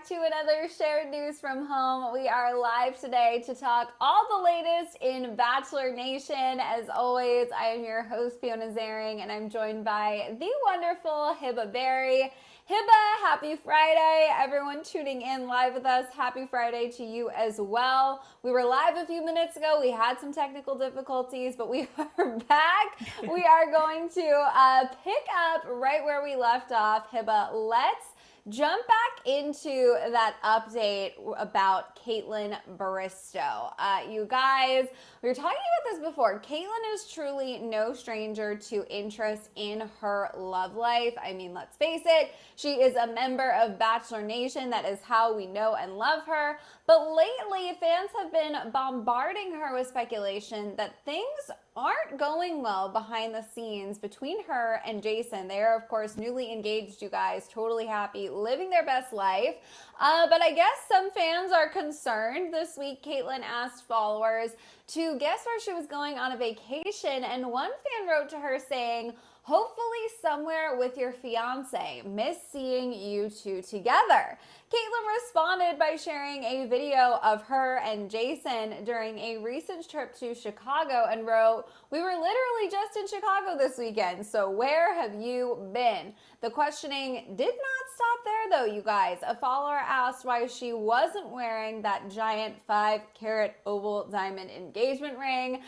back to another Shared News from Home. We are live today to talk all the latest in Bachelor Nation. As always, I am your host, Fiona Zaring, and I'm joined by the wonderful Hibba Berry. Hibba, happy Friday. Everyone tuning in live with us, happy Friday to you as well. We were live a few minutes ago. We had some technical difficulties, but we are back. We are going to pick up right where we left off. Hibba, let's jump back into that update about Kaitlyn Bristowe. You guys, we were talking about this before. Kaitlyn is truly no stranger to interest in her love life. I mean, let's face it, she is a member of Bachelor Nation. That is how we know and love her. But lately, fans have been bombarding her with speculation that things aren't going well behind the scenes between her and Jason. They are, of course, newly engaged, you guys, totally happy, living their best life. But I guess some fans are concerned. This week, Kaitlyn asked followers to guess where she was going on a vacation, and one fan wrote to her saying, "Hopefully somewhere with your fiance. Miss seeing you two together." Kaitlyn responded by sharing a video of her and Jason during a recent trip to Chicago and wrote, "We were literally just in Chicago this weekend, so where have you been?" The questioning did not stop there though, you guys. A follower asked why she wasn't wearing that giant 5-carat oval diamond engagement ring,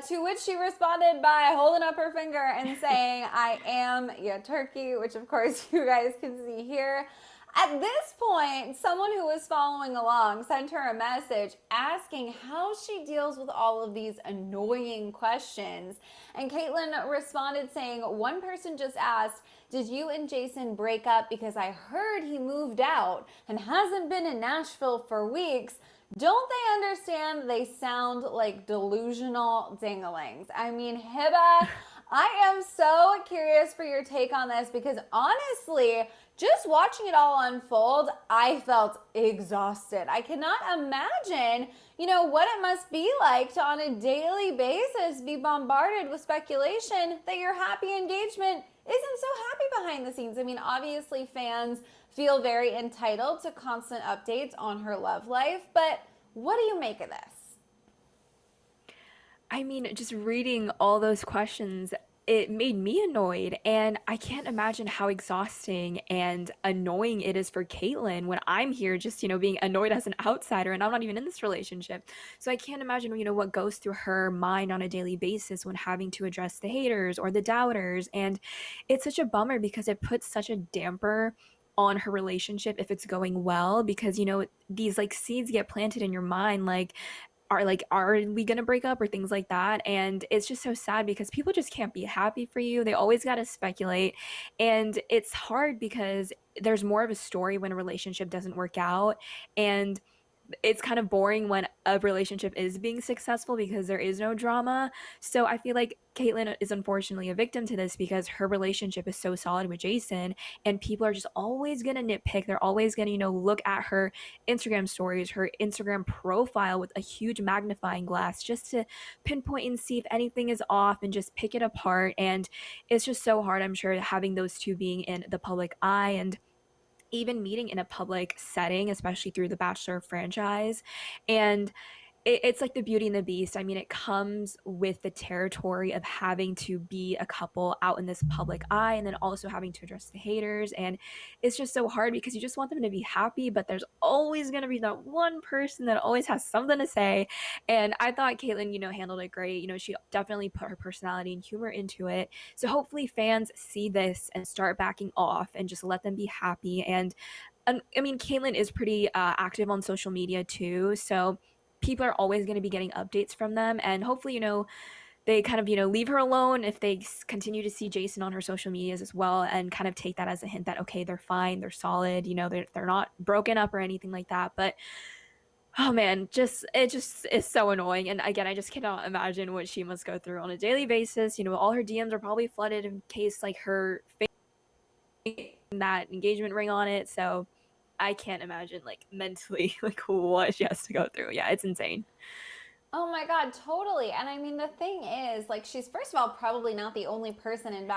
to which she responded by holding up her finger and saying, "I am your turkey," which of course you guys can see here. At this point, someone who was following along sent her a message asking how she deals with all of these annoying questions. And Kaitlyn responded saying, "One person just asked, 'Did you and Jason break up because I heard he moved out and hasn't been in Nashville for weeks?' Don't they understand they sound like delusional dinglings?" I mean, Hibba, I am so curious for your take on this because honestly, just watching it all unfold, I felt exhausted. I cannot imagine, what it must be like to on a daily basis be bombarded with speculation that your happy engagement isn't so happy behind the scenes. I mean, obviously fans feel very entitled to constant updates on her love life, but what do you make of this? I mean, just reading all those questions, it made me annoyed, and I can't imagine how exhausting and annoying it is for Kaitlyn when I'm here just, being annoyed as an outsider and I'm not even in this relationship. So I can't imagine, what goes through her mind on a daily basis when having to address the haters or the doubters. And it's such a bummer because it puts such a damper on her relationship if it's going well because these like seeds get planted in your mind are we gonna break up or things like that. And it's just so sad because people just can't be happy for you. They always got to speculate, and it's hard because there's more of a story when a relationship doesn't work out, and it's kind of boring when a relationship is being successful because there is no drama. So I feel like Kaitlyn is unfortunately a victim to this because her relationship is so solid with Jason, and people are just always gonna nitpick. They're always gonna, look at her Instagram stories, her Instagram profile with a huge magnifying glass just to pinpoint and see if anything is off and just pick it apart. And it's just so hard, I'm sure, having those two being in the public eye and even meeting in a public setting, especially through the Bachelor franchise. And it's like the Beauty and the Beast. I mean, it comes with the territory of having to be a couple out in this public eye and then also having to address the haters. And it's just so hard because you just want them to be happy, but there's always going to be that one person that always has something to say. And I thought Kaitlyn, handled it great. She definitely put her personality and humor into it. So hopefully fans see this and start backing off and just let them be happy. And I mean, Kaitlyn is pretty active on social media too. So people are always going to be getting updates from them, and hopefully they kind of leave her alone if they continue to see Jason on her social medias as well, and kind of take that as a hint that okay, they're fine, they're solid, they're not broken up or anything like that. But oh man, it just is so annoying. And again, I just cannot imagine what she must go through on a daily basis. All her DMs are probably flooded in case like her face that engagement ring on it. So I can't imagine like mentally like what she has to go through. Yeah, it's insane. Oh my God, totally. And I mean, the thing is, like, she's first of all probably not the only person in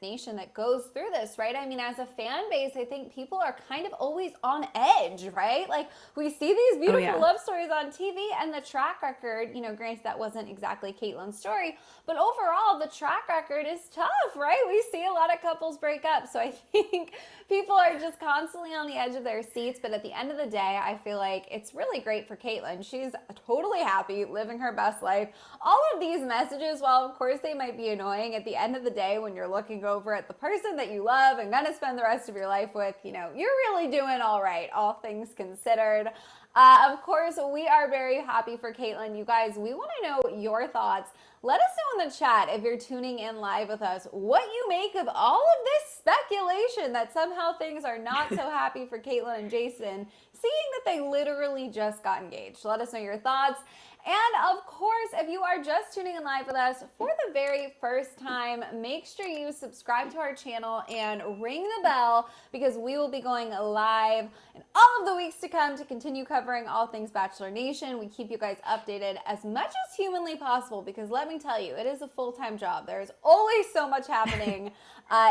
Nation that goes through this, right? I mean, as a fan base, I think people are kind of always on edge, right? Like, we see these Oh beautiful yeah. love stories on TV, and the track record, granted that wasn't exactly Caitlyn's story, but overall, the track record is tough, right? We see a lot of couples break up. So I think people are just constantly on the edge of their seats. But at the end of the day, I feel like it's really great for Caitlyn. She's totally happy, living her best life. All of these messages, while of course they might be annoying, at the end of the day, when you're looking over at the person that you love and gonna spend the rest of your life with, you're really doing all right, all things considered. Of course, we are very happy for Caitlyn. You guys, we want to know your thoughts. Let us know in the chat if you're tuning in live with us what you make of all of this speculation that somehow things are not so happy for Caitlyn and Jason, seeing that they literally just got engaged. Let us know your thoughts. And of course, if you are just tuning in live with us for the very first time, make sure you subscribe to our channel and ring the bell, because we will be going live in all of the weeks to come to continue covering all things Bachelor Nation. We keep you guys updated as much as humanly possible, because let me tell you, it is a full-time job. There's always so much happening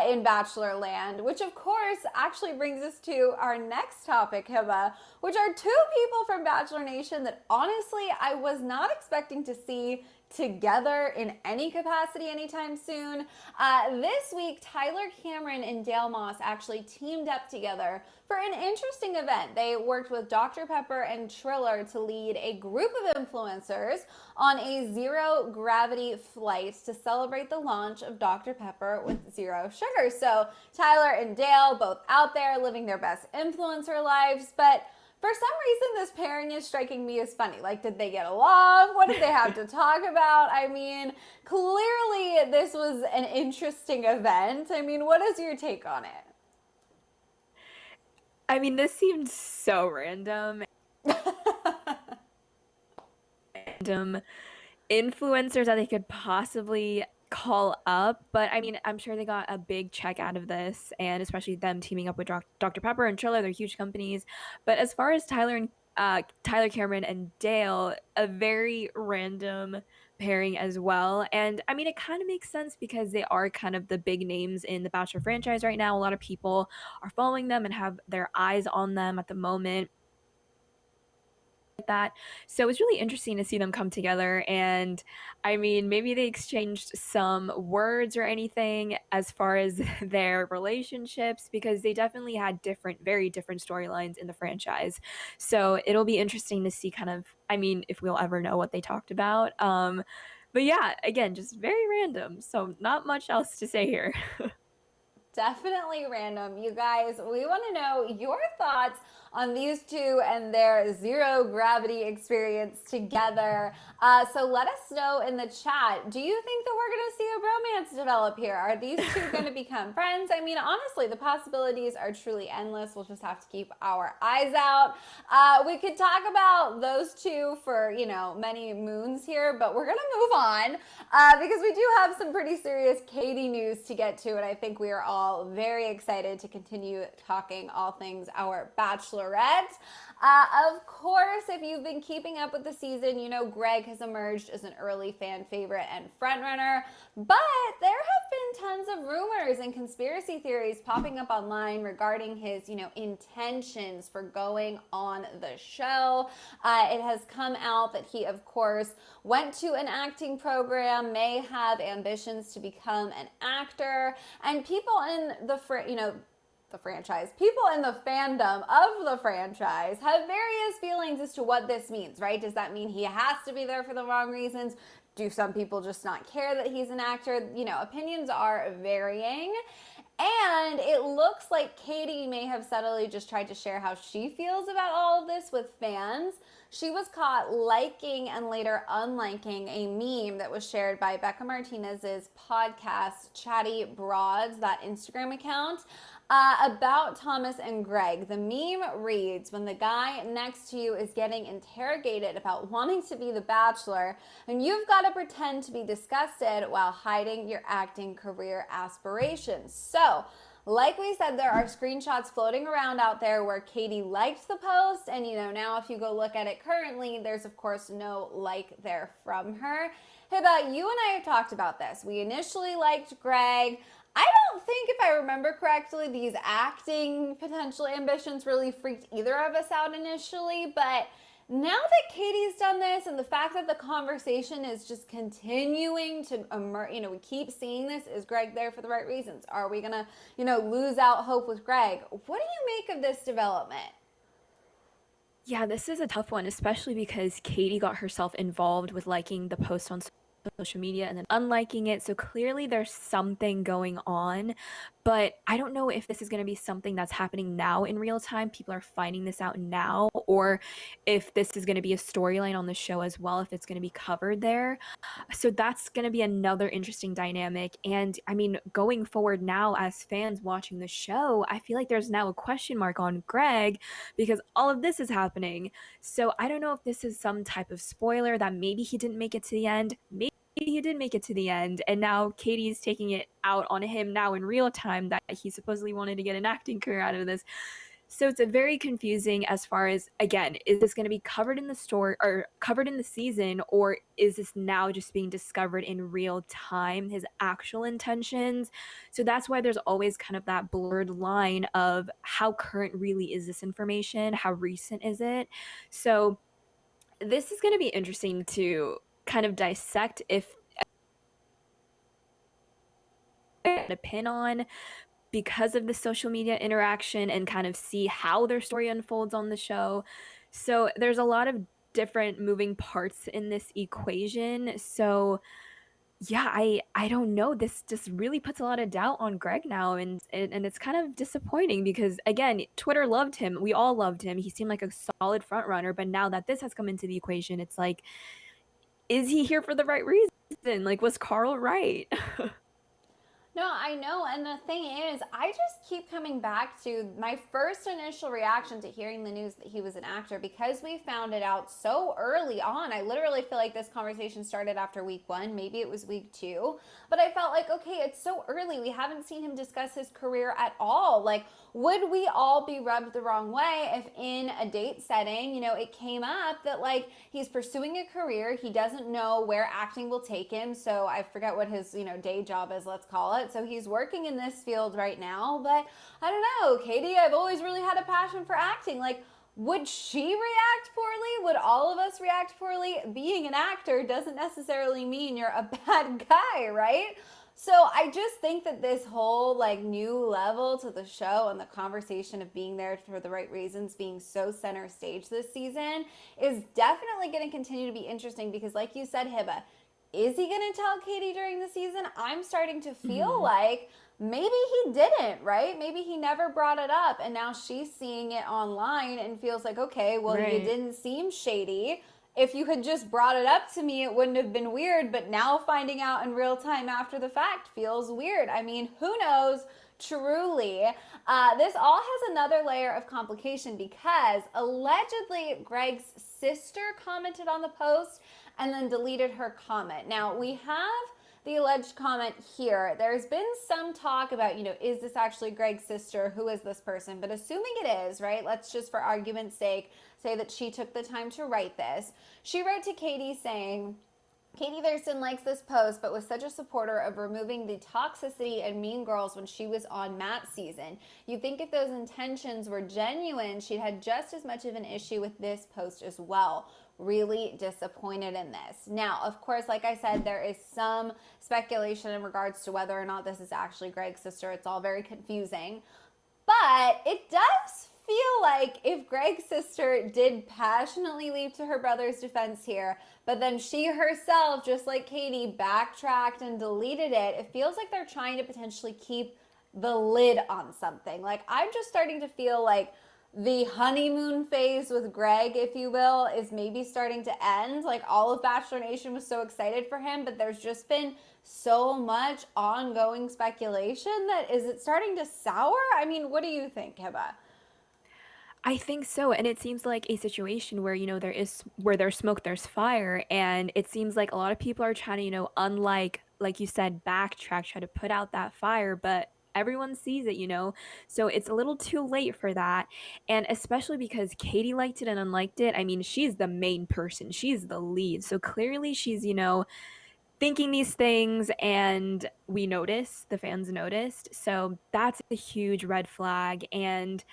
in Bachelor land, which of course actually brings us to our next topic, Hiba, which are two people from Bachelor Nation that honestly I was not expecting to see together in any capacity anytime soon. This week, Tyler Cameron and Dale Moss actually teamed up together for an interesting event. They worked with Dr. Pepper and Triller to lead a group of influencers on a zero gravity flight to celebrate the launch of Dr. Pepper with zero sugar. So Tyler and Dale both out there living their best influencer lives, but for some reason, this pairing is striking me as funny. Like, did they get along? What did they have to talk about? I mean, clearly this was an interesting event. I mean, what is your take on it? I mean, this seemed so random. Random influencers that they could possibly call up, but I mean, I'm sure they got a big check out of this, and especially them teaming up with Dr. Pepper and Triller, they're huge companies. But as far as Tyler Cameron and Dale, a very random pairing as well. And I mean, it kind of makes sense because they are kind of the big names in the Bachelor franchise right now. A lot of people are following them and have their eyes on them at the moment. That. So it's really interesting to see them come together. And I mean, maybe they exchanged some words or anything as far as their relationships, because they definitely had very different storylines in the franchise. So it'll be interesting to see kind of, I mean, if we'll ever know what they talked about. But yeah, again, just very random. So not much else to say here. Definitely random. You guys, we want to know your thoughts on these two and their zero gravity experience together. So let us know in the chat. Do you think that we're going to see a romance develop here? Are these two going to become friends? I mean, honestly, the possibilities are truly endless. We'll just have to keep our eyes out. We could talk about those two for, many moons here, but we're going to move on because we do have some pretty serious Katie news to get to, and I think we are all very excited to continue talking all things our Bachelorette. Of course, if you've been keeping up with the season, Greg has emerged as an early fan favorite and frontrunner, but there have been tons of rumors and conspiracy theories popping up online regarding his, intentions for going on the show. It has come out that he, of course, went to an acting program, may have ambitions to become an actor, and people in the franchise, people in the fandom of the franchise have various feelings as to what this means, right? Does that mean he has to be there for the wrong reasons? Do some people just not care that he's an actor? Opinions are varying. And it looks like Katie may have subtly just tried to share how she feels about all of this with fans. She was caught liking and later unliking a meme that was shared by Becca Martinez's podcast, Chatty Broads, that Instagram account, about Thomas and Greg. The meme reads, when the guy next to you is getting interrogated about wanting to be the Bachelor, and you've got to pretend to be disgusted while hiding your acting career aspirations. So like we said, there are screenshots floating around out there where Katie liked the post, and now if you go look at it currently, there's of course no like there from her. Hiba, you and I have talked about this. We initially liked Greg. I don't think, if I remember correctly, these acting potential ambitions really freaked either of us out initially, but now that Katie's done this and the fact that the conversation is just continuing to emerge, we keep seeing this. Is Greg there for the right reasons? Are we gonna, lose out hope with Greg? What do you make of this development? Yeah, this is a tough one, especially because Katie got herself involved with liking the post on social media and then unliking it. So clearly there's something going on, but I don't know if this is going to be something that's happening now in real time. People are finding this out now, or if this is going to be a storyline on the show as well, if it's going to be covered there. So that's going to be another interesting dynamic. And I mean, going forward now as fans watching the show, I feel like there's now a question mark on Greg because all of this is happening. So I don't know if this is some type of spoiler that maybe he didn't make it to the end. Maybe he did make it to the end, and now Katie's taking it out on him now in real time that he supposedly wanted to get an acting career out of this. So it's a very confusing as far as, again, is this going to be covered in the story or covered in the season, or is this now just being discovered in real time, his actual intentions? So that's why there's always kind of that blurred line of how current really is this information? How recent is it? So this is going to be interesting to kind of dissect if a pin on because of the social media interaction and kind of see how their story unfolds on the show. So there's a lot of different moving parts in this equation. So yeah, I don't know. This just really puts a lot of doubt on Greg now, and it's kind of disappointing because again, Twitter loved him. We all loved him. He seemed like a solid front runner, but now that this has come into the equation, it's like, is he here for the right reason? Like, was Carl right? No, I know. And the thing is, I just keep coming back to my first initial reaction to hearing the news that he was an actor because we found it out so early on. I literally feel like this conversation started after week 1. Maybe it was week 2. But I felt like, okay, it's so early. We haven't seen him discuss his career at all. Like, would we all be rubbed the wrong way if in a date setting, it came up that like he's pursuing a career, he doesn't know where acting will take him. So I forget what his, day job is, let's call it. So he's working in this field right now, but I don't know, Katie, I've always really had a passion for acting. Like, would she react poorly? Would all of us react poorly? Being an actor doesn't necessarily mean you're a bad guy, right? So I just think that this whole like new level to the show and the conversation of being there for the right reasons being so center stage this season is definitely going to continue to be interesting because like you said, Hiba, is he going to tell Katie during the season? I'm starting to feel like maybe he didn't, right? Maybe he never brought it up and now she's seeing it online and feels like, okay, well, you didn't seem shady. If you had just brought it up to me, it wouldn't have been weird, but now finding out in real time after the fact feels weird. I mean, who knows? Truly. This all has another layer of complication because allegedly Greg's sister commented on the post and then deleted her comment. Now, we have the alleged comment here. There's been some talk about, is this actually Greg's sister? Who is this person? But assuming it is, right, let's just for argument's sake say that she took the time to write this. She wrote to Katie saying, Katie Thurston likes this post, but was such a supporter of removing the toxicity and mean girls when she was on Matt's season. You'd think if those intentions were genuine, she'd had just as much of an issue with this post as well. Really disappointed in this. Now, of course, like I said, there is some speculation in regards to whether or not this is actually Greg's sister. It's all very confusing. But it does feel like if Greg's sister did passionately leap to her brother's defense here, but then she herself, just like Katie, backtracked and deleted it, it feels like they're trying to potentially keep the lid on something. Like, I'm just starting to feel like the honeymoon phase with Greg, if you will, is maybe starting to end. Like, all of Bachelor Nation was so excited for him, but there's just been so much ongoing speculation that is it starting to sour? I mean, what do you think, Hiba? I think so, and it seems like a situation where, where there's smoke, there's fire, and it seems like a lot of people are trying to, unlike you said, backtrack, try to put out that fire, but everyone sees it, so it's a little too late for that. And especially because Katie liked it and unliked it. I mean, she's the main person, she's the lead, so clearly she's thinking these things, and the fans noticed, so that's a huge red flag. And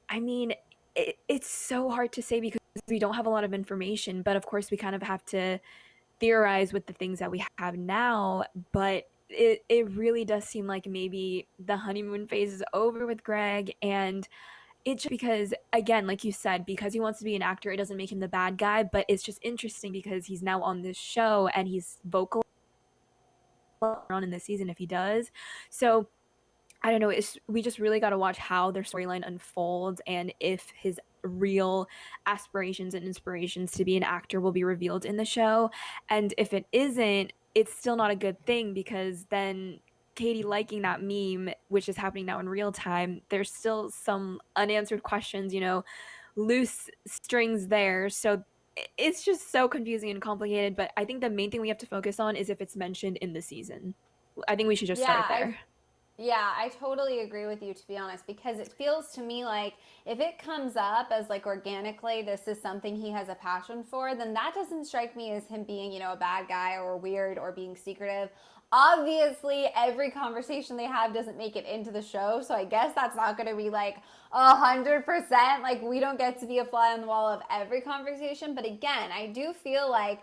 I mean, it's so hard to say because we don't have a lot of information, but of course we kind of have to theorize with the things that we have now. But it really does seem like maybe the honeymoon phase is over with Greg. And it's just because, again, like you said, because he wants to be an actor, it doesn't make him the bad guy. But it's just interesting because he's now on this show and he's vocal on in this season if he does. So I don't know. We just really got to watch how their storyline unfolds and if his real aspirations and inspirations to be an actor will be revealed in the show. And if it isn't, it's still not a good thing, because then Katie liking that meme, which is happening now in real time, there's still some unanswered questions, loose strings there. So it's just so confusing and complicated. But I think the main thing we have to focus on is if it's mentioned in the season. I think we should just Yeah, start there. yeah, I totally agree with you, to be honest, because it feels to me like if it comes up as like organically, this is something he has a passion for, then that doesn't strike me as him being, a bad guy or weird or being secretive. Obviously, every conversation they have doesn't make it into the show, so I guess that's not going to be like 100%. Like, we don't get to be a fly on the wall of every conversation, but again, I do feel like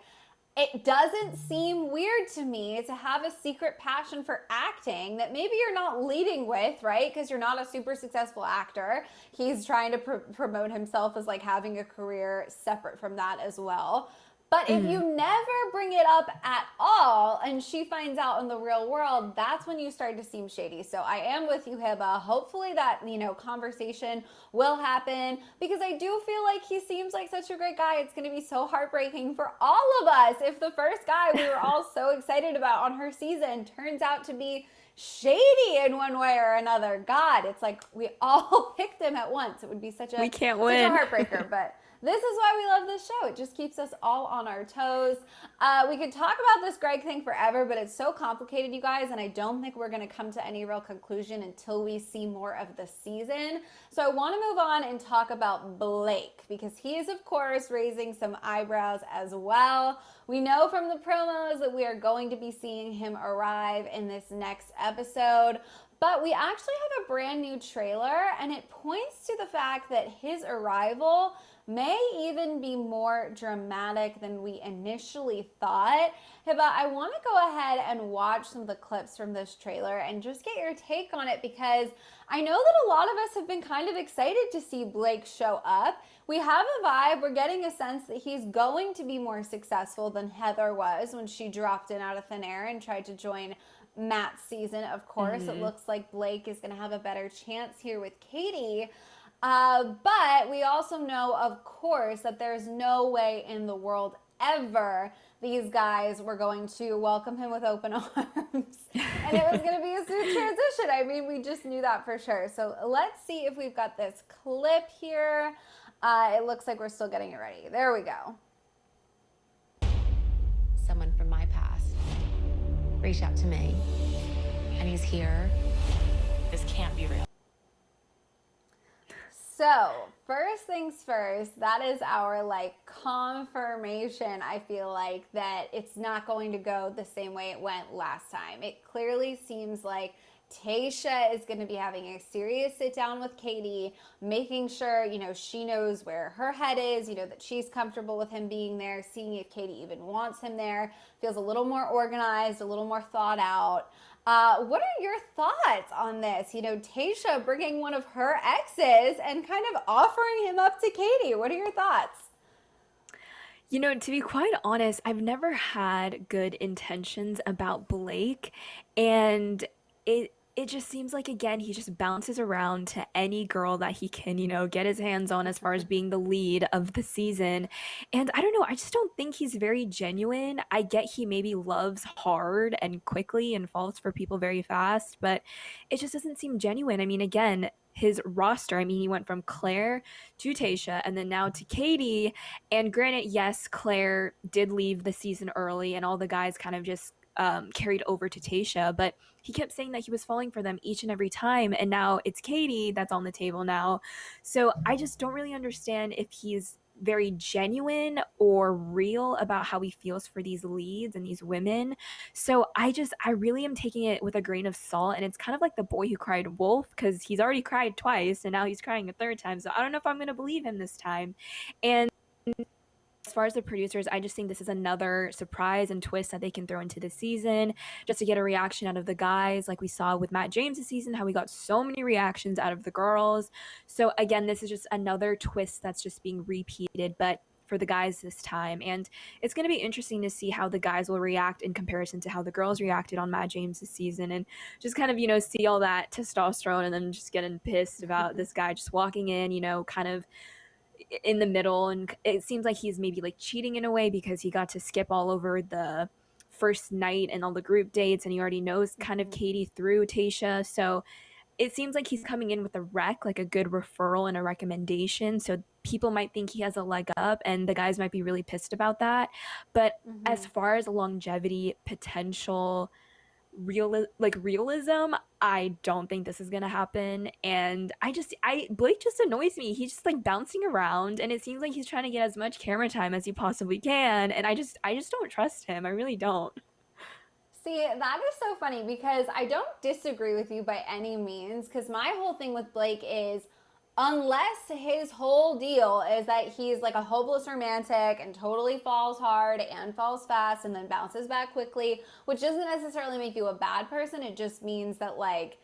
it doesn't seem weird to me to have a secret passion for acting that maybe you're not leading with, right? Because you're not a super successful actor. He's trying to promote himself as like having a career separate from that as well. But if you never bring it up at all and she finds out in the real world, that's when you start to seem shady. So I am with you, Hiba. Hopefully that, conversation will happen, because I do feel like he seems like such a great guy. It's going to be so heartbreaking for all of us if the first guy we were all so excited about on her season turns out to be shady in one way or another. God, it's like we all picked him at once. It would be We can't win. such a heartbreaker, but this is why we love this show. It just keeps us all on our toes. We could talk about this Greg thing forever, but it's so complicated, you guys, and I don't think we're going to come to any real conclusion until we see more of the season. So I want to move on and talk about Blake, because he is, of course, raising some eyebrows as well. We know from the promos that we are going to be seeing him arrive in this next episode. But we actually have a brand new trailer, and it points to the fact that his arrival may even be more dramatic than we initially thought. Hiba, I want to go ahead and watch some of the clips from this trailer and just get your take on it, because I know that a lot of us have been kind of excited to see Blake show up. We have a vibe. We're getting a sense that he's going to be more successful than Heather was when she dropped in out of thin air and tried to join Matt's season. Of course, it looks like Blake is going to have a better chance here with Katie. But we also know, of course, that there's no way in the world ever these guys were going to welcome him with open arms and it was going to be a smooth transition. I mean, we just knew that for sure. So let's see if we've got this clip here. It looks like we're still getting it ready. There we go. Someone from my past reached out to me, and he's here. This can't be real. So, first things first, that is our confirmation, I feel like, that it's not going to go the same way it went last time. It clearly seems like Tayshia is going to be having a serious sit down with Katie, making sure, she knows where her head is, that she's comfortable with him being there, seeing if Katie even wants him there, feels a little more organized, a little more thought out. What are your thoughts on this? Tayshia bringing one of her exes and kind of offering him up to Katie. What are your thoughts? To be quite honest, I've never had good intentions about Blake, and it just seems like, again, he just bounces around to any girl that he can, get his hands on as far as being the lead of the season. And I don't know, I just don't think he's very genuine. I get he maybe loves hard and quickly and falls for people very fast, but it just doesn't seem genuine. I mean, again, his roster, he went from Claire to Tayshia and then now to Katie. And granted, yes, Claire did leave the season early and all the guys kind of just carried over to Tayshia, but he kept saying that he was falling for them each and every time, and now it's Katie that's on the table now. So I just don't really understand if he's very genuine or real about how he feels for these leads and these women. So I really am taking it with a grain of salt, and it's kind of like the boy who cried wolf, because he's already cried twice and now he's crying a third time. So I don't know if I'm going to believe him this time. And as far as the producers, I just think this is another surprise and twist that they can throw into the season just to get a reaction out of the guys, like we saw with Matt James this season, how we got so many reactions out of the girls. So again, this is just another twist that's just being repeated, but for the guys this time. And it's going to be interesting to see how the guys will react in comparison to how the girls reacted on Matt James this season, and just kind of, see all that testosterone and then just getting pissed about this guy just walking in, kind of in the middle, and it seems like he's maybe like cheating in a way because he got to skip all over the first night and all the group dates, and he already knows kind of Katie through Tayshia. So it seems like he's coming in with a rec, like a good referral and a recommendation, so people might think he has a leg up, and the guys might be really pissed about that. But as far as longevity, potential, realism, I don't think this is gonna happen. And Blake just annoys me. He's just like bouncing around, and it seems like he's trying to get as much camera time as he possibly can, and I just don't trust him. I really don't. See, that is so funny because I don't disagree with you by any means, because my whole thing with Blake is, unless his whole deal is that he's like a hopeless romantic and totally falls hard and falls fast and then bounces back quickly, which doesn't necessarily make you a bad person. It just means that like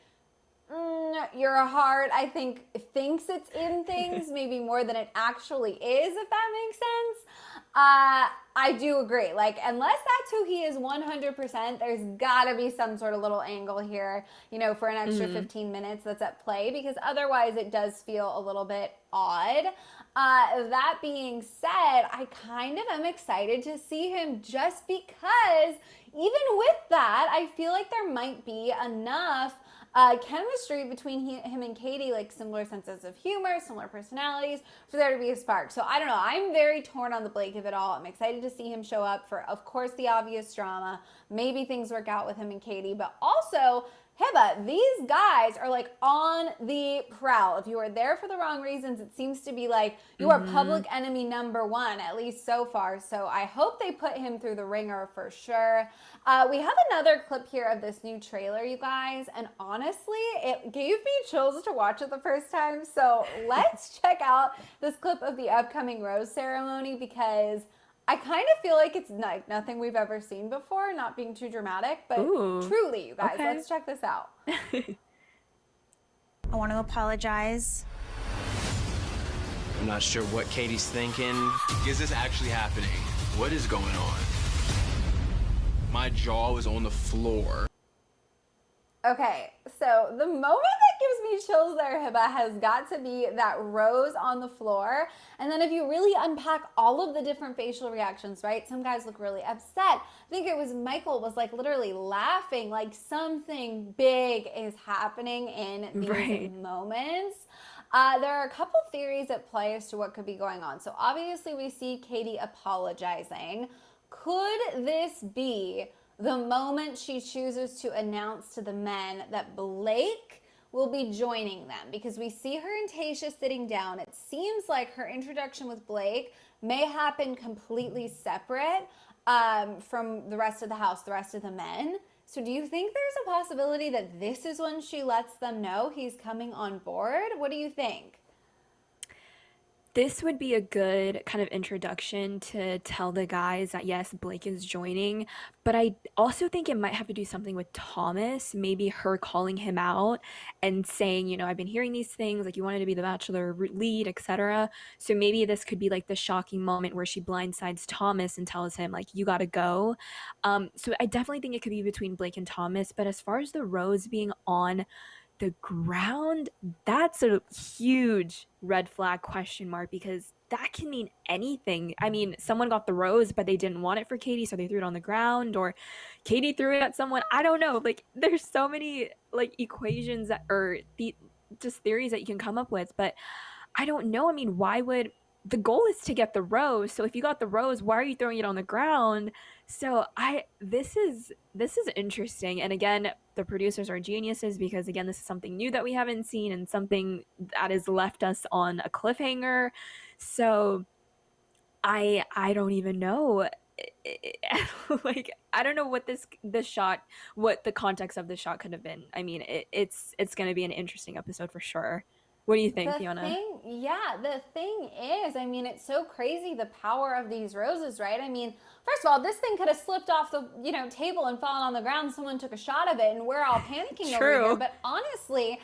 your heart, I think, thinks it's in things maybe more than it actually is, if that makes sense. I do agree. Like, unless that's who he is 100%, there's gotta be some sort of little angle here, for an extra 15 minutes that's at play, because otherwise it does feel a little bit odd. That being said, I kind of am excited to see him, just because even with that, I feel like there might be enough chemistry between him and Katie, like similar senses of humor, similar personalities, for there to be a spark. So I don't know. I'm very torn on the Blake of it all. I'm excited to see him show up for, of course, the obvious drama. Maybe things work out with him and Katie, but also, Hiba, these guys are like on the prowl. If you are there for the wrong reasons, it seems to be like you are public enemy number one, at least so far. So I hope they put him through the ringer for sure. We have another clip here of this new trailer, you guys, and honestly, it gave me chills to watch it the first time. So let's check out this clip of the upcoming rose ceremony, because I kind of feel like it's like nothing we've ever seen before, not being too dramatic, but truly, you guys, let's check this out. I want to apologize. I'm not sure what Katie's thinking. Is this actually happening? What is going on? My jaw was on the floor. Okay, so the moment that gives me chills there, Hiba, has got to be that rose on the floor. And then if you really unpack all of the different facial reactions, right? Some guys look really upset. I think it was Michael was like literally laughing, like something big is happening in these moments. There are a couple theories at play as to what could be going on. So obviously we see Katie apologizing. Could this be the moment she chooses to announce to the men that Blake will be joining them? Because we see her and Tayshia sitting down. It seems like her introduction with Blake may happen completely separate from the rest of the house, the rest of the men. So do you think there's a possibility that this is when she lets them know he's coming on board? What do you think? This would be a good kind of introduction to tell the guys that yes, Blake is joining, but I also think it might have to do something with Thomas, maybe her calling him out and saying, I've been hearing these things, like you wanted to be the Bachelor lead, etc. So maybe this could be like the shocking moment where she blindsides Thomas and tells him like, you gotta go. So I definitely think it could be between Blake and Thomas, but as far as the rose being on the ground, that's a huge red flag question mark, because that can mean anything. I mean, someone got the rose, but they didn't want it for Katie, so they threw it on the ground, or Katie threw it at someone. I don't know. Like, there's so many like equations or just theories that you can come up with, but I don't know. I mean, why would the goal is to get the rose. So if you got the rose, why are you throwing it on the ground? So this is interesting. And again, the producers are geniuses because again, this is something new that we haven't seen and something that has left us on a cliffhanger. So I don't even know. Like I don't know what this shot, what the context of this shot could have been. I mean, it's going to be an interesting episode for sure. What do you think, Fiona? The thing is, I mean, it's so crazy the power of these roses, right? I mean, first of all, this thing could have slipped off the, table and fallen on the ground. Someone took a shot of it and we're all panicking over here. But honestly,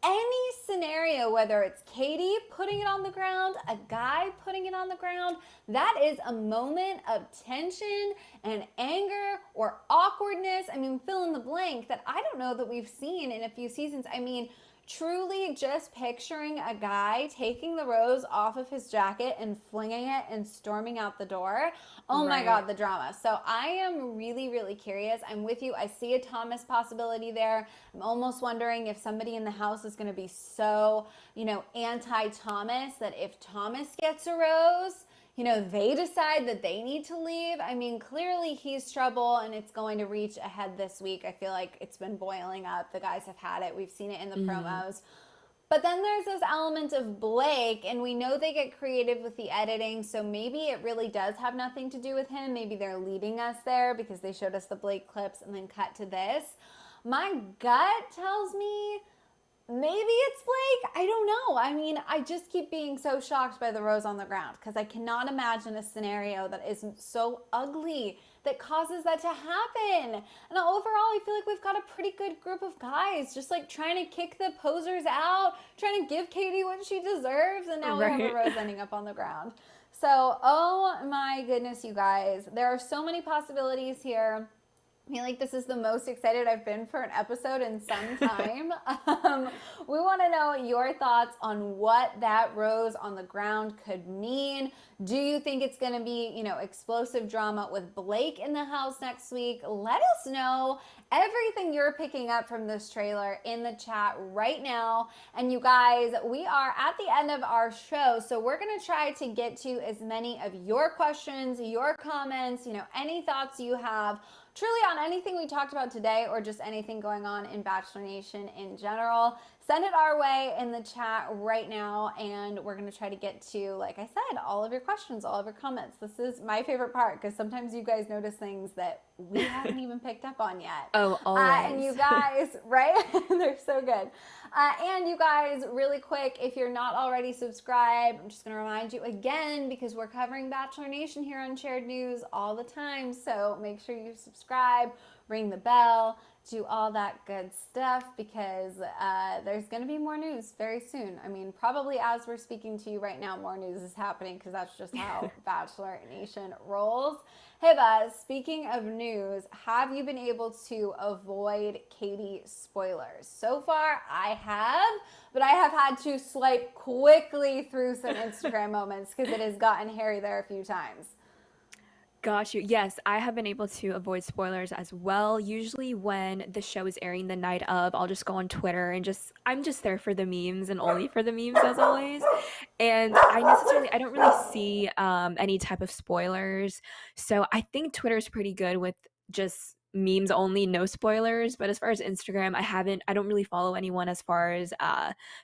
any scenario, whether it's Katie putting it on the ground, a guy putting it on the ground, that is a moment of tension and anger or awkwardness. I mean, fill in the blank that I don't know that we've seen in a few seasons. I mean, truly just picturing a guy taking the rose off of his jacket and flinging it and storming out the door. Oh my God, the drama. So I am really, really curious. I'm with you. I see a Thomas possibility there. I'm almost wondering if somebody in the house is going to be so, anti-Thomas that if Thomas gets a rose, they decide that they need to leave. I mean, clearly he's trouble and it's going to reach a head this week. I feel like it's been boiling up. The guys have had it. We've seen it in the promos. But then there's this element of Blake, and we know they get creative with the editing, so maybe it really does have nothing to do with him. Maybe they're leading us there because they showed us the Blake clips and then cut to this. My gut tells me maybe it's Blake. I don't know. I mean, I just keep being so shocked by the rose on the ground because I cannot imagine a scenario that is so ugly that causes that to happen. And overall, I feel like we've got a pretty good group of guys just like trying to kick the posers out, trying to give Katie what she deserves, and now we have a rose ending up on the ground. So, oh my goodness, you guys. There are so many possibilities here. I feel like this is the most excited I've been for an episode in some time. We want to know your thoughts on what that rose on the ground could mean. Do you think it's going to be, explosive drama with Blake in the house next week? Let us know everything you're picking up from this trailer in the chat right now. And you guys, we are at the end of our show, so we're going to try to get to as many of your questions, your comments, any thoughts you have truly on anything we talked about today or just anything going on in Bachelor Nation in general. Send it our way in the chat right now, and we're going to try to get to, like I said, all of your questions, all of your comments. This is my favorite part because sometimes you guys notice things that we haven't even picked up on yet. Oh, always. And you guys, right? They're so good. And you guys, really quick, if you're not already subscribed, I'm just going to remind you again because we're covering Bachelor Nation here on Shared News all the time. So make sure you subscribe, ring the bell, do all that good stuff because there's going to be more news very soon. I mean, probably as we're speaking to you right now, more news is happening because that's just how Bachelor Nation rolls. Hey, Buzz, speaking of news, have you been able to avoid Katie spoilers? So far, I have, but I have had to swipe quickly through some Instagram moments because it has gotten hairy there a few times. Got you. Yes, I have been able to avoid spoilers as well. Usually when the show is airing the night of, I'll just go on Twitter and I'm just there for the memes and only for the memes as always. And I don't really see any type of spoilers. So I think Twitter is pretty good with just memes only, no spoilers. But as far as Instagram, I don't really follow anyone as far as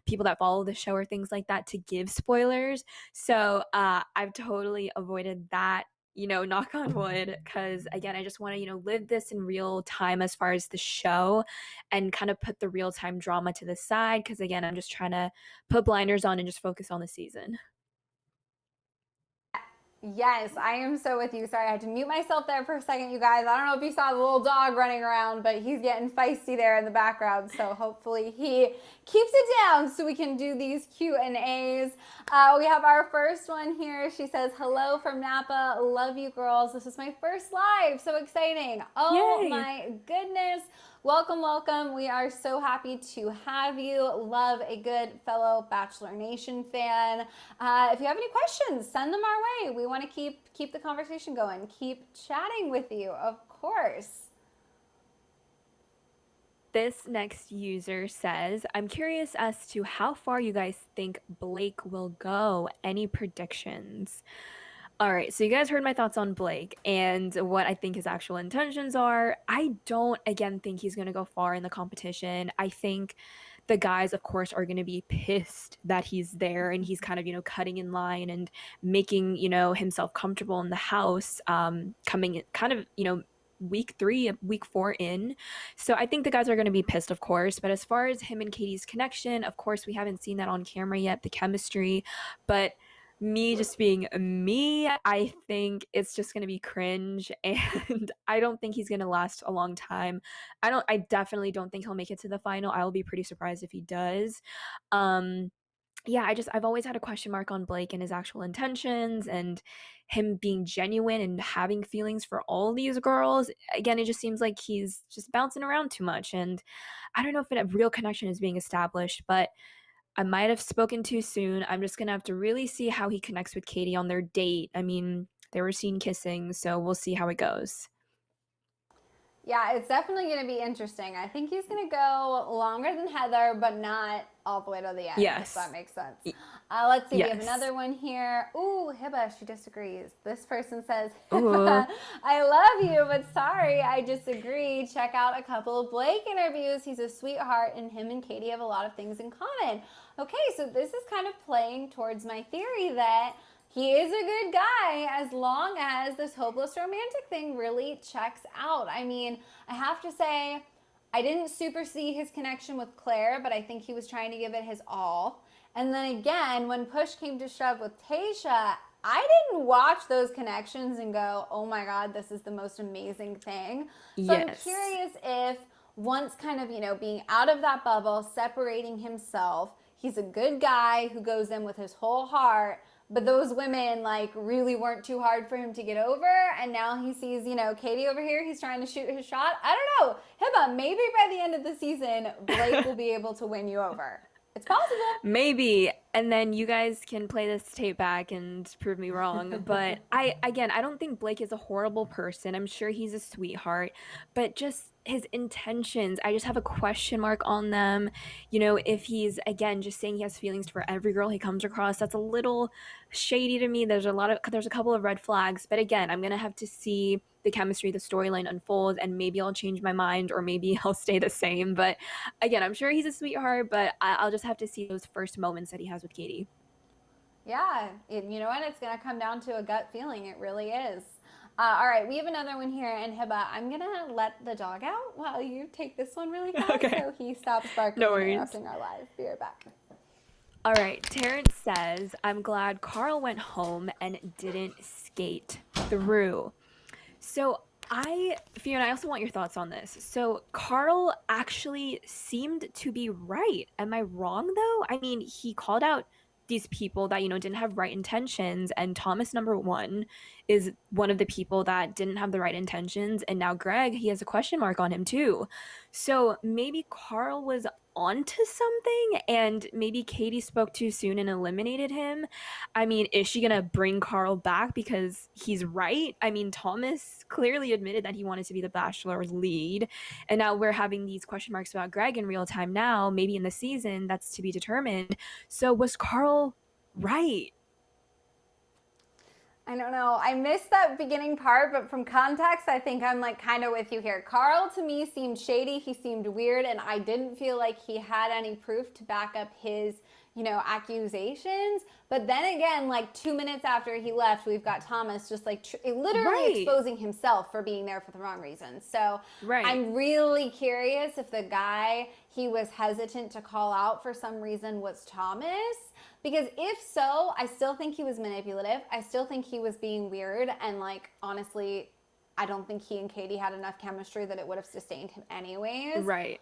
people that follow the show or things like that to give spoilers. So I've totally avoided that. Knock on wood, because again, I just want to, live this in real time as far as the show and kind of put the real time drama to the side. Because again, I'm just trying to put blinders on and just focus on the season. Yes, I am so with you. Sorry, I had to mute myself there for a second, you guys. I don't know if you saw the little dog running around, but he's getting feisty there in the background. So hopefully he keeps it down so we can do these Q&As. We have our first one here. She says, hello from Napa. Love you, girls. This is my first live. So exciting. Oh, yay. My goodness. Welcome, welcome. We are so happy to have you. Love a good fellow Bachelor Nation fan. If you have any questions, send them our way. We want to keep the conversation going. Keep chatting with you, of course. This next user says, I'm curious as to how far you guys think Blake will go. Any predictions? All right, so you guys heard my thoughts on Blake and what I think his actual intentions are. I don't, again, think he's going to go far in the competition. I think the guys, of course, are going to be pissed that he's there and he's kind of, cutting in line and making, himself comfortable in the house, coming in kind of, week 3, week 4 in. So I think the guys are going to be pissed, of course. But as far as him and Katie's connection, of course, we haven't seen that on camera yet, the chemistry. But me just being me, I think it's just going to be cringe. And I don't think he's going to last a long time. I definitely don't think he'll make it to the final. I will be pretty surprised if he does. Yeah, I've always had a question mark on Blake and his actual intentions and him being genuine and having feelings for all these girls. Again, it just seems like he's just bouncing around too much. And I don't know if a real connection is being established, but I might have spoken too soon. I'm just going to have to really see how he connects with Katie on their date. I mean, they were seen kissing, so we'll see how it goes. Yeah, it's definitely going to be interesting. I think he's going to go longer than Heather, but not all the way to the end. Yes. If that makes sense. Let's see. Yes. We have another one here. Ooh, Hiba, she disagrees. This person says, Ooh. I love you, but sorry, I disagree. Check out a couple of Blake interviews. He's a sweetheart, and him and Katie have a lot of things in common. Okay, so this is kind of playing towards my theory that he is a good guy as long as this hopeless romantic thing really checks out. I mean, I have to say, I didn't super see his connection with Claire, but I think he was trying to give it his all. And then again, when push came to shove with Tayshia, I didn't watch those connections and go, oh my God, this is the most amazing thing. So Yes. I'm curious if once kind of, being out of that bubble, separating himself, he's a good guy who goes in with his whole heart, but those women really weren't too hard for him to get over. And now he sees, Katie over here. He's trying to shoot his shot. I don't know. Hiba, maybe by the end of the season, Blake will be able to win you over. It's possible. Maybe. And then you guys can play this tape back and prove me wrong. But I don't think Blake is a horrible person. I'm sure he's a sweetheart. But just his intentions, I just have a question mark on them. If he's, again, just saying he has feelings for every girl he comes across, that's a little shady to me. There's a couple of red flags. But again, I'm going to have to see the chemistry, the storyline unfolds, and maybe I'll change my mind or maybe I'll stay the same. But again, I'm sure he's a sweetheart, but I'll just have to see those first moments that he has with Katie. Yeah, you know what? It's going to come down to a gut feeling. It really is. All right, we have another one here, and Hiba, I'm going to let the dog out while you take this one really fast so he stops barking No and worries. interrupting our live. Be right back. All right, Terrence says, I'm glad Carl went home and didn't skate through. So Fiona, I also want your thoughts on this. So Carl actually seemed to be right. Am I wrong though? I mean, he called out these people that, didn't have right intentions, and Thomas, number 1, is one of the people that didn't have the right intentions, and now Greg, he has a question mark on him too. So maybe Carl was onto something, and maybe Katie spoke too soon and eliminated him. I mean, is she gonna bring Carl back because he's right? I mean, Thomas clearly admitted that he wanted to be the Bachelor's lead, and now we're having these question marks about Greg in real time now, maybe in the season. That's to be determined. So was Carl right? I don't know. I missed that beginning part, but from context, I think I'm kind of with you here. Carl to me seemed shady. He seemed weird, and I didn't feel like he had any proof to back up his, accusations. But then again, 2 minutes after he left, we've got Thomas just literally Right. exposing himself for being there for the wrong reasons. So Right. I'm really curious if the guy he was hesitant to call out for some reason was Thomas. Because if so, I still think he was manipulative. I still think he was being weird. And honestly, I don't think he and Katie had enough chemistry that it would have sustained him anyways. Right.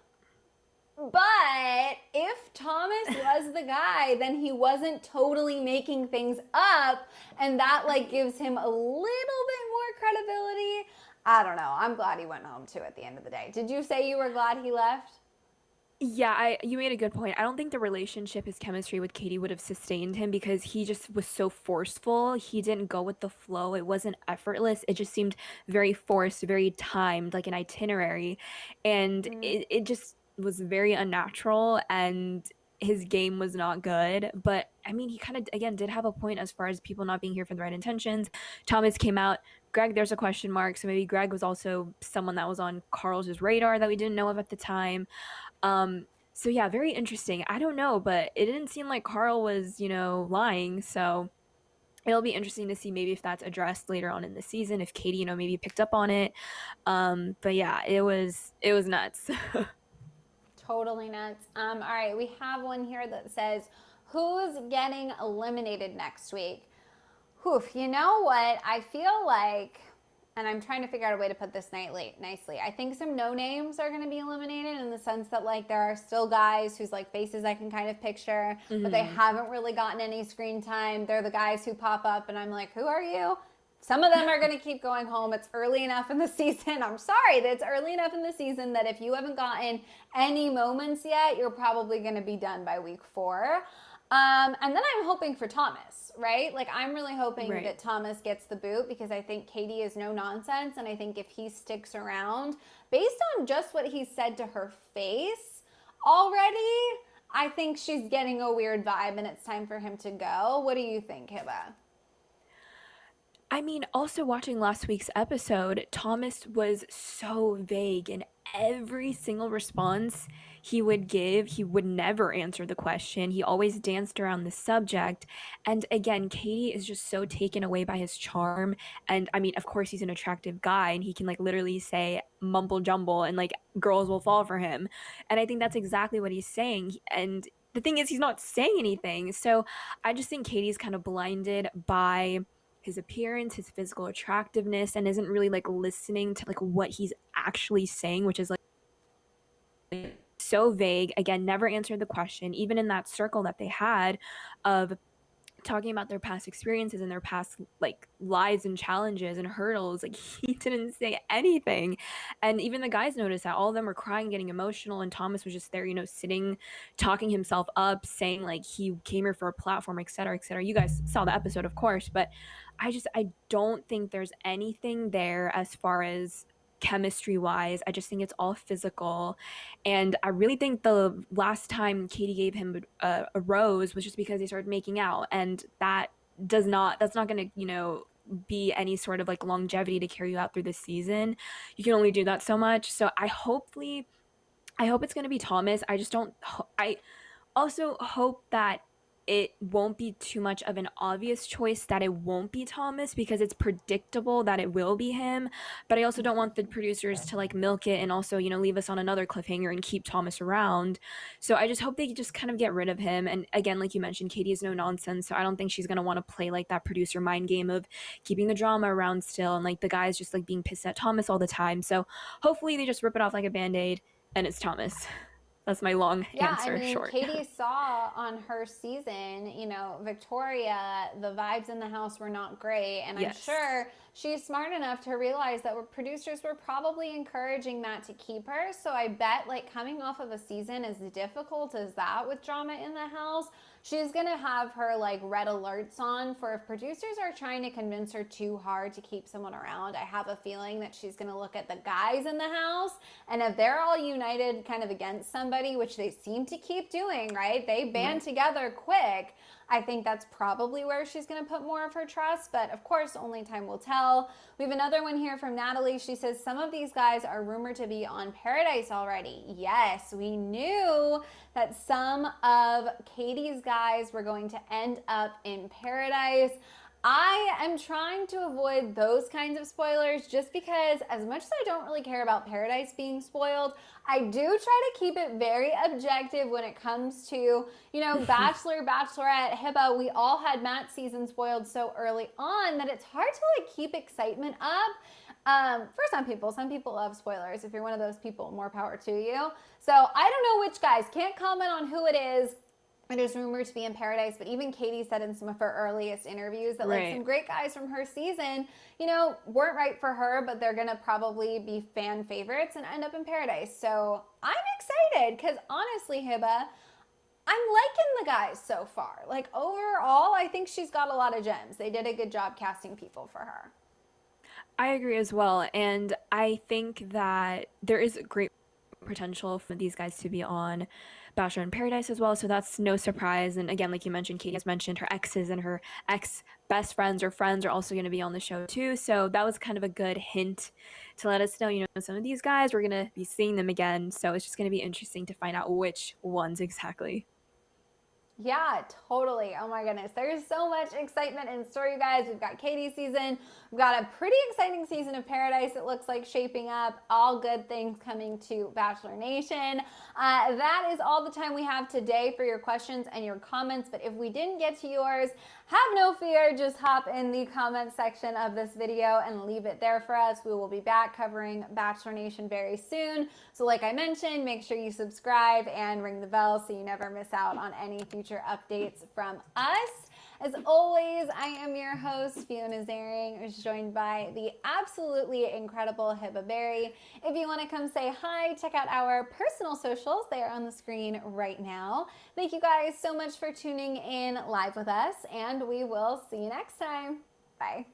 But if Thomas was the guy, then he wasn't totally making things up. And that gives him a little bit more credibility. I don't know. I'm glad he went home too at the end of the day. Did you say you were glad he left? Yeah, you made a good point. I don't think the relationship, his chemistry with Katie would have sustained him because he just was so forceful. He didn't go with the flow. It wasn't effortless. It just seemed very forced, very timed, like an itinerary. And it just was very unnatural and his game was not good. But I mean, he kind of, again, did have a point as far as people not being here for the right intentions. Thomas came out. Greg, there's a question mark. So maybe Greg was also someone that was on Carl's radar that we didn't know of at the time. So yeah, very interesting. I don't know, but it didn't seem like Carl was, lying. So it'll be interesting to see maybe if that's addressed later on in the season, if Katie, maybe picked up on it. But yeah, it was nuts. Totally nuts. All right, we have one here that says, who's getting eliminated next week? You know what? I feel like, and I'm trying to figure out a way to put this nicely. I think some no names are going to be eliminated in the sense that like there are still guys whose like faces I can kind of picture, but they haven't really gotten any screen time. They're the guys who pop up and I'm like, who are you? Some of them are going to keep going home. It's early enough in the season. I'm sorry that it's early enough in the season that if you haven't gotten any moments yet, you're probably going to be done by week 4. And then I'm hoping for Thomas, right? Like I'm really hoping that Thomas gets the boot because I think Katie is no nonsense. And I think if he sticks around, based on just what he said to her face already, I think she's getting a weird vibe and it's time for him to go. What do you think, Hiba? I mean, also watching last week's episode, Thomas was so vague in every single response he would give. He would never answer the question. He always danced around the subject. And again, Katie is just so taken away by his charm. And I mean, of course, he's an attractive guy and he can like literally say mumble jumble and like girls will fall for him. And I think that's exactly what he's saying. And the thing is, he's not saying anything. So I just think Katie's kind of blinded by his appearance, his physical attractiveness, and isn't really like listening to like what he's actually saying, which is like so vague. Again, never answered the question, even in that circle that they had of talking about their past experiences and their past like lives and challenges and hurdles. Like he didn't say anything. And even the guys noticed that all of them were crying, getting emotional, and Thomas was just there, sitting, talking himself up, saying like he came here for a platform, etc., etc. You guys saw the episode, of course, but I don't think there's anything there as far as chemistry wise. I just think it's all physical. And I really think the last time Katie gave him a rose was just because they started making out, and that's not going to be any sort of like longevity to carry you out through the season. You can only do that so much. So I hope it's going to be Thomas. I also hope that it won't be too much of an obvious choice that it won't be Thomas, because it's predictable that it will be him. But I also don't want the producers to like milk it and also, leave us on another cliffhanger and keep Thomas around. So I just hope they just kind of get rid of him. And again, like you mentioned, Katie is no nonsense. So I don't think she's going to want to play like that producer mind game of keeping the drama around still. And like the guys just like being pissed at Thomas all the time. So hopefully they just rip it off like a Band-Aid and it's Thomas. That's my long answer short. Katie saw on her season, Victoria, the vibes in the house were not great. And I'm sure she's smart enough to realize that producers were probably encouraging Matt to keep her. So I bet like coming off of a season as difficult as that with drama in the house, she's going to have her like red alerts on for if producers are trying to convince her too hard to keep someone around. I have a feeling that she's going to look at the guys in the house, and if they're all united kind of against somebody, which they seem to keep doing, right? They band together quick. I think that's probably where she's going to put more of her trust, but of course, only time will tell. We have another one here from Natalie. She says, some of these guys are rumored to be on Paradise already. Yes, we knew that some of Katie's guys were going to end up in Paradise. I am trying to avoid those kinds of spoilers just because as much as I don't really care about Paradise being spoiled, I do try to keep it very objective when it comes to, Bachelor, Bachelorette, Hiba. We all had Matt's season spoiled so early on that it's hard to like keep excitement up. For some people love spoilers. If you're one of those people, more power to you. So I don't know which guys, can't comment on who it is. It is rumored to be in Paradise, but even Katie said in some of her earliest interviews that like some great guys from her season, weren't right for her, but they're gonna probably be fan favorites and end up in Paradise. So I'm excited because honestly, Hiba, I'm liking the guys so far. Like overall, I think she's got a lot of gems. They did a good job casting people for her. I agree as well. And I think that there is a great potential for these guys to be on Bachelor in Paradise as well, so that's no surprise. And again, like you mentioned, Katie has mentioned her exes and her ex best friends or friends are also going to be on the show too, so that was kind of a good hint to let us know, you know, some of these guys, we're going to be seeing them again, so it's just going to be interesting to find out which ones exactly. Yeah, totally. Oh my goodness. There's so much excitement in store, you guys. We've got Katie's season. We've got a pretty exciting season of Paradise, it looks like, shaping up. All good things coming to Bachelor Nation. That is all the time we have today for your questions and your comments. But if we didn't get to yours, have no fear. Just hop in the comment section of this video and leave it there for us. We will be back covering Bachelor Nation very soon. So like I mentioned, make sure you subscribe and ring the bell so you never miss out on any future updates from us. As always, I am your host, Fiona Zaring, who's joined by the absolutely incredible Hibba Berry. If you want to come say hi, check out our personal socials. They are on the screen right now. Thank you guys so much for tuning in live with us, and we will see you next time. Bye.